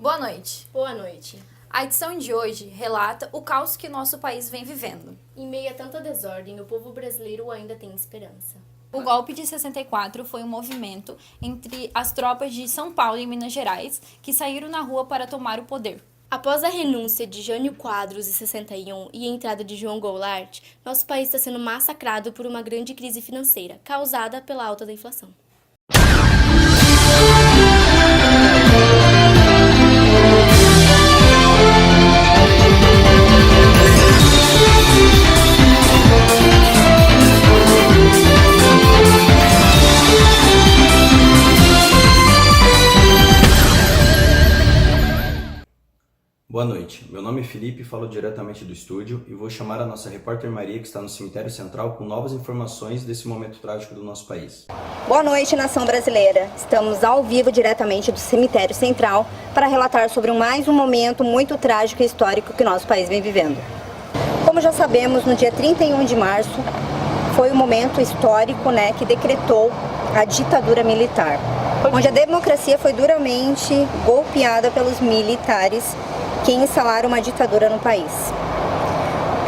Boa noite. Boa noite. A edição de hoje relata o caos que nosso país vem vivendo. Em meio a tanta desordem, o povo brasileiro ainda tem esperança. O golpe de 64 foi um movimento entre as tropas de São Paulo e Minas Gerais que saíram na rua para tomar o poder. Após a renúncia de Jânio Quadros em 61 e a entrada de João Goulart, nosso país está sendo massacrado por uma grande crise financeira, causada pela alta da inflação. Boa noite, meu nome é Felipe, falo diretamente do estúdio e vou chamar a nossa repórter Maria, que está no Cemitério Central, com novas informações desse momento trágico do nosso país. Boa noite, nação brasileira. Estamos ao vivo diretamente do Cemitério Central para relatar sobre mais um momento muito trágico e histórico que nosso país vem vivendo. Como já sabemos, no dia 31 de março foi um momento histórico, que decretou a ditadura militar, onde a democracia foi duramente golpeada pelos militares que instalaram uma ditadura no país,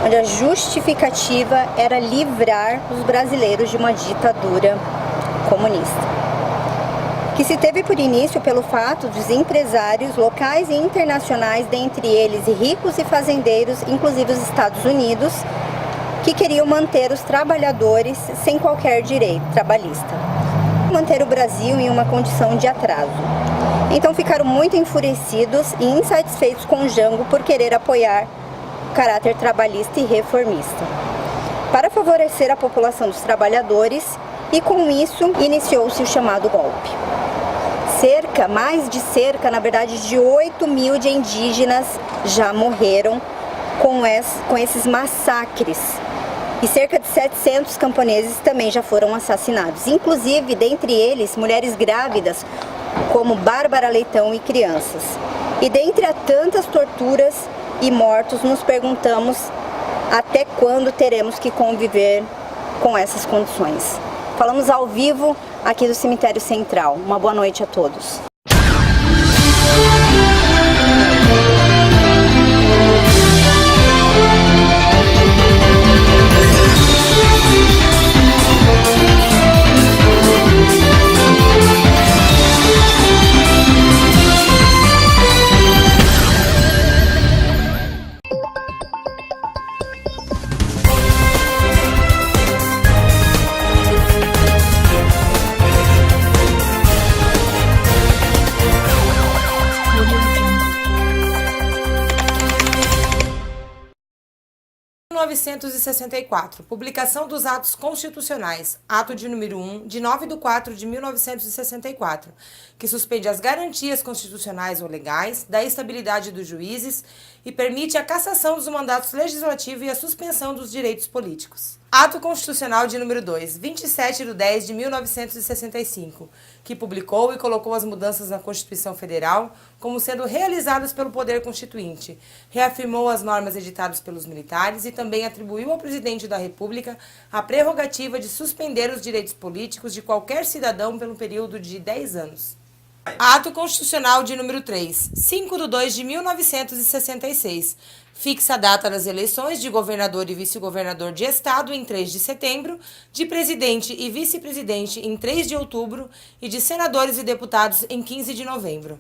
onde a justificativa era livrar os brasileiros de uma ditadura comunista, que se teve por início pelo fato dos empresários locais e internacionais, dentre eles ricos e fazendeiros, inclusive os Estados Unidos, que queriam manter os trabalhadores sem qualquer direito trabalhista, manter o Brasil em uma condição de atraso. Então ficaram muito enfurecidos e insatisfeitos com o Jango por querer apoiar o caráter trabalhista e reformista, para favorecer a população dos trabalhadores, e com isso iniciou-se o chamado golpe. Na verdade, de 8 mil de indígenas já morreram com esses massacres. E cerca de 700 camponeses também já foram assassinados, inclusive, dentre eles, mulheres grávidas, como Bárbara Leitão, e crianças. E dentre a tantas torturas e mortos, nos perguntamos até quando teremos que conviver com essas condições. Falamos ao vivo aqui do Cemitério Central. Uma boa noite a todos. Em 1964, publicação dos atos constitucionais, ato de número 1, de 9/4/1964, que suspende as garantias constitucionais ou legais da estabilidade dos juízes e permite a cassação dos mandatos legislativos e a suspensão dos direitos políticos. Ato Constitucional de número 2, 27/10/1965, que publicou e colocou as mudanças na Constituição Federal como sendo realizadas pelo Poder Constituinte, reafirmou as normas editadas pelos militares e também atribuiu ao Presidente da República a prerrogativa de suspender os direitos políticos de qualquer cidadão pelo período de 10 anos. Ato Constitucional de número 3, 5/2/1966, fixa a data das eleições de governador e vice-governador de estado em 3 de setembro, de presidente e vice-presidente em 3 de outubro e de senadores e deputados em 15 de novembro.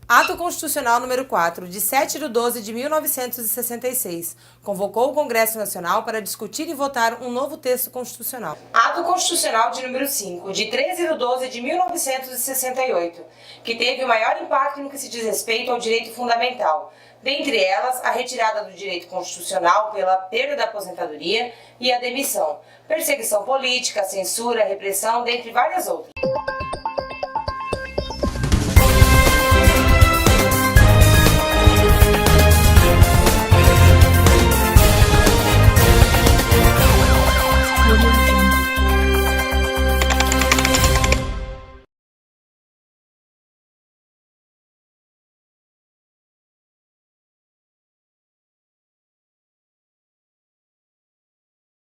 Ato Constitucional número 4, de 7/12/1966, convocou o Congresso Nacional para discutir e votar um novo texto constitucional. Ato Constitucional de número 5, de 13/12/1968, que teve o maior impacto no que se diz respeito ao direito fundamental, dentre elas a retirada do direito constitucional pela perda da aposentadoria e a demissão, perseguição política, censura, repressão, dentre várias outras.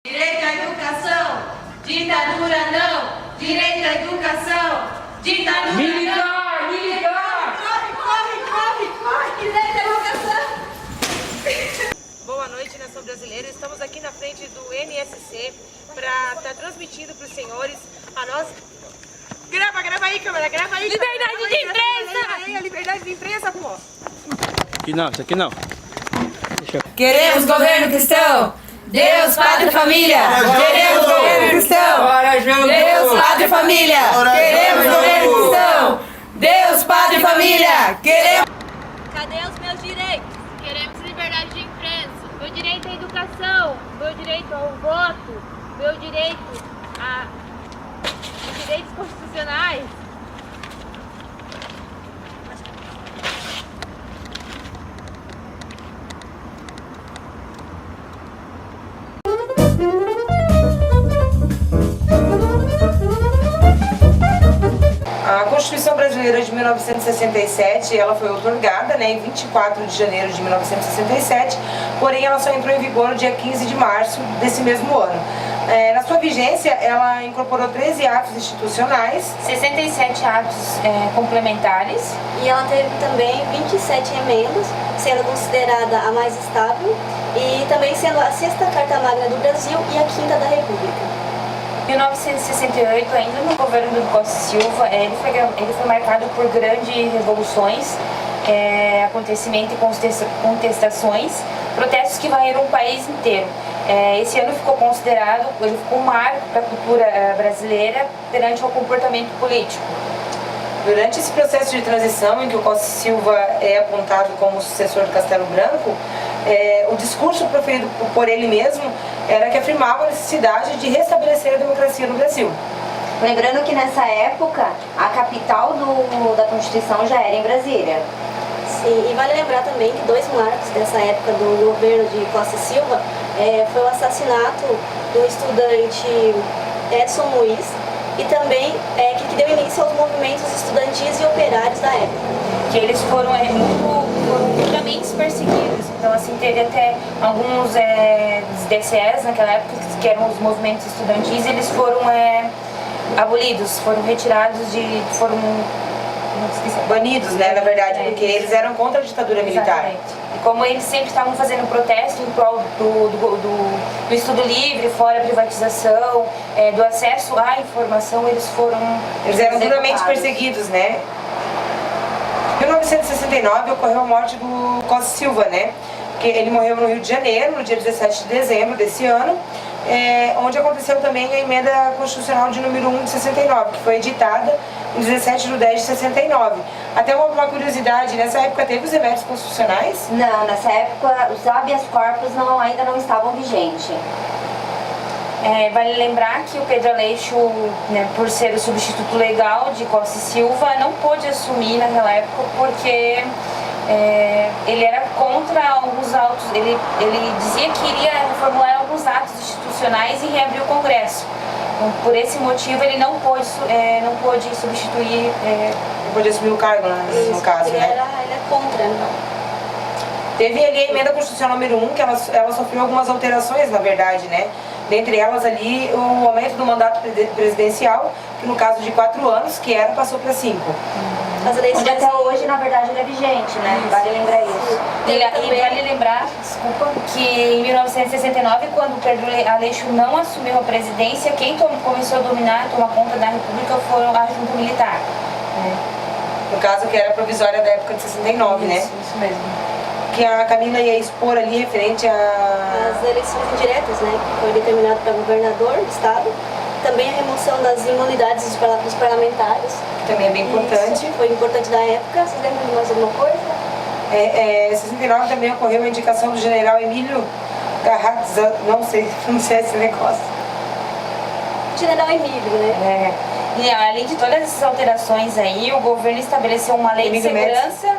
Direito à educação, ditadura não. Direito à educação, ditadura não. Militar! Corre, corre, corre, corre! Brasileira. Estamos aqui na frente do NSC para estar transmitindo para os senhores a nossa... Grava aí, câmera, grava aí. Liberdade de imprensa! A liberdade de imprensa, pô. Aqui não, isso aqui não. Queremos governo cristão! Deus, Pátria e Família! Queremos governo cristão! Deus, Pátria e Família! Queremos governo cristão! Deus, Pátria e Família! Queremos... Cadê os meus direitos? Queremos liberdade de imprensa, meu direito à educação, meu direito ao voto, meu direito a direitos constitucionais. A Constituição Brasileira de 1967, ela foi outorgada, né, em 24 de janeiro de 1967, porém ela só entrou em vigor no dia 15 de março desse mesmo ano. Na sua vigência, ela incorporou 13 atos institucionais, 67 atos complementares. E ela teve também 27 emendas, sendo considerada a mais estável e também sendo a 6ª Carta Magna do Brasil e a 5ª da República. Em 1968, ainda no governo do Costa e Silva, ele foi marcado por grandes revoluções, acontecimentos e contestações, protestos que varreram o país inteiro. Esse ano ficou considerado, ele ficou um marco para a cultura brasileira perante o comportamento político. Durante esse processo de transição, em que o Costa e Silva é apontado como sucessor do Castelo Branco, o discurso proferido por ele mesmo era que afirmava a necessidade de restabelecer a democracia no Brasil. Lembrando que nessa época, a capital da Constituição já era em Brasília. Sim, e vale lembrar também que 2 marcos dessa época do governo de Costa e Silva foi o assassinato do estudante Edson Luiz e também que deu início aos movimentos estudantis e operários da época. Que eles foram duramente perseguidos. Então, assim, teve até alguns DCEs naquela época, que eram os movimentos estudantis, eles foram abolidos, foram retirados foram banidos, né, na verdade, porque eles eram contra a ditadura militar. Exatamente. E como eles sempre estavam fazendo protesto em prol do estudo livre, fora a privatização, do acesso à informação, eles eram duramente perseguidos, né? Em 1969 ocorreu a morte do Costa e Silva, né? Que ele morreu no Rio de Janeiro, no dia 17 de dezembro desse ano, onde aconteceu também a emenda constitucional de número 1 de 69, que foi editada em 17 de 10 de 69. Até uma curiosidade, nessa época teve os remédios constitucionais? Não, nessa época os habeas corpus ainda não estavam vigentes. Vale lembrar que o Pedro Aleixo, né, por ser o substituto legal de Costa e Silva, não pôde assumir naquela época porque ele era contra alguns autos, ele dizia que iria reformular alguns atos institucionais e reabrir o Congresso. Então, por esse motivo, ele não pôde substituir... Não pôde assumir o cargo, no caso, ele né? Ele é contra, né? Teve ali a emenda constitucional número 1, que ela sofreu algumas alterações, na verdade, né? Dentre elas ali o aumento do mandato presidencial, que no caso de 4 anos, que passou para 5. Onde até hoje, na verdade, ele é vigente, né? Vale lembrar isso. E vale lembrar, desculpa, que em 1969, quando Pedro Aleixo não assumiu a presidência, quem começou a dominar, tomar conta da República foram a junta militar. No caso, que era provisória da época de 69, né? Isso mesmo. Que a Camila ia expor ali referente As eleições indiretas, né? Que foi determinado para governador do estado. Também a remoção das imunidades dos parlamentares. Que também é bem importante. Isso foi importante da época. Vocês lembram de mais alguma coisa? Em 69 também ocorreu a indicação do general Emílio Garratza, não sei esse negócio. General Emílio, né? E além de todas essas alterações aí, o governo estabeleceu uma lei de segurança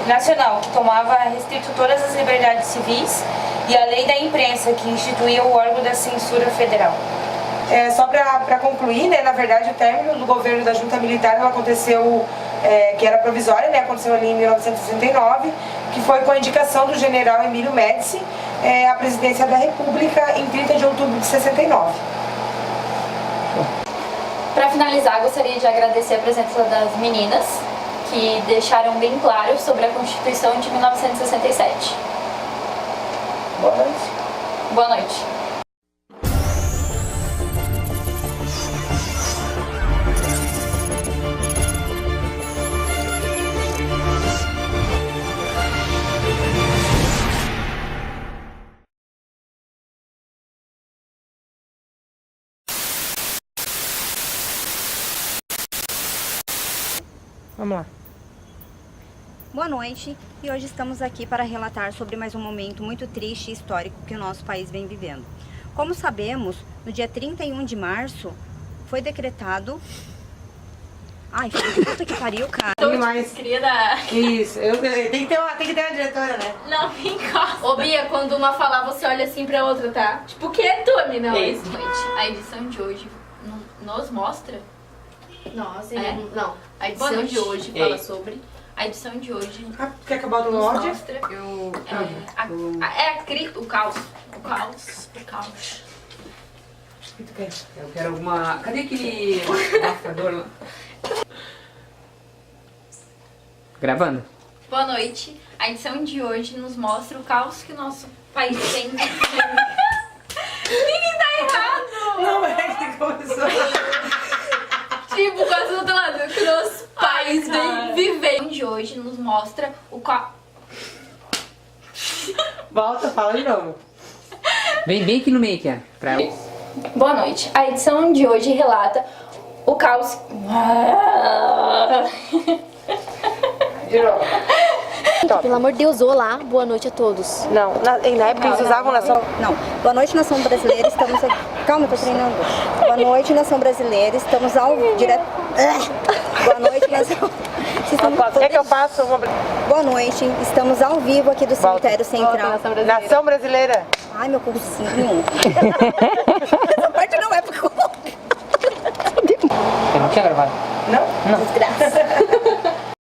nacional, que tomava restrito todas as liberdades civis, e a lei da imprensa, que instituía o órgão da censura federal. Só para concluir, né, na verdade, o término do governo da junta militar aconteceu, que era provisória, né, aconteceu ali em 1969, que foi com a indicação do general Emílio Médici à presidência da República em 30 de outubro de 69. Para finalizar, gostaria de agradecer a presença das meninas, que deixaram bem claro sobre a Constituição de 1967. Boa noite. Boa noite. Vamos lá. Boa noite, e hoje estamos aqui para relatar sobre mais um momento muito triste e histórico que o nosso país vem vivendo. Como sabemos, no dia 31 de março foi decretado... Ai, puta que pariu, cara. Querida. Isso, tem que ter uma diretora, né? Não, me encosta. Ô Bia, quando uma falar, você olha assim pra outra, tá? Tipo, o que é tua, menina? Boa noite. A edição de hoje nos mostra... Nossa, É? não. A edição de hoje fala sobre... A edição de hoje Quer acabar do nos norte? mostra... o caos. O caos. O caos. O que tu quer? Eu quero alguma... Cadê aquele marcador lá? Gravando? Boa noite. A edição de hoje nos mostra o caos que o nosso país tem. Ninguém tá errado! Não é que começou. Tipo, quase do outro lado, que o nosso país vem vivendo. De hoje nos mostra o caos. Volta, fala de novo. Vem bem aqui no meio, Kian. Pra... Boa noite. A edição de hoje relata o caos. Pelo amor de Deus, olá, boa noite a todos. Não, na época eles usavam nação. Não. Boa noite, nação brasileira. Estamos... Calma, eu tô treinando. Boa noite, nação brasileira. Estamos ao direto... Boa noite, nação... Quer que eu faça uma... Boa noite. Estamos ao vivo aqui do Cemitério Central. Nação brasileira. Ai, meu cursinho. Essa parte não é porque... Eu não tinha gravado. Não? Desgraça.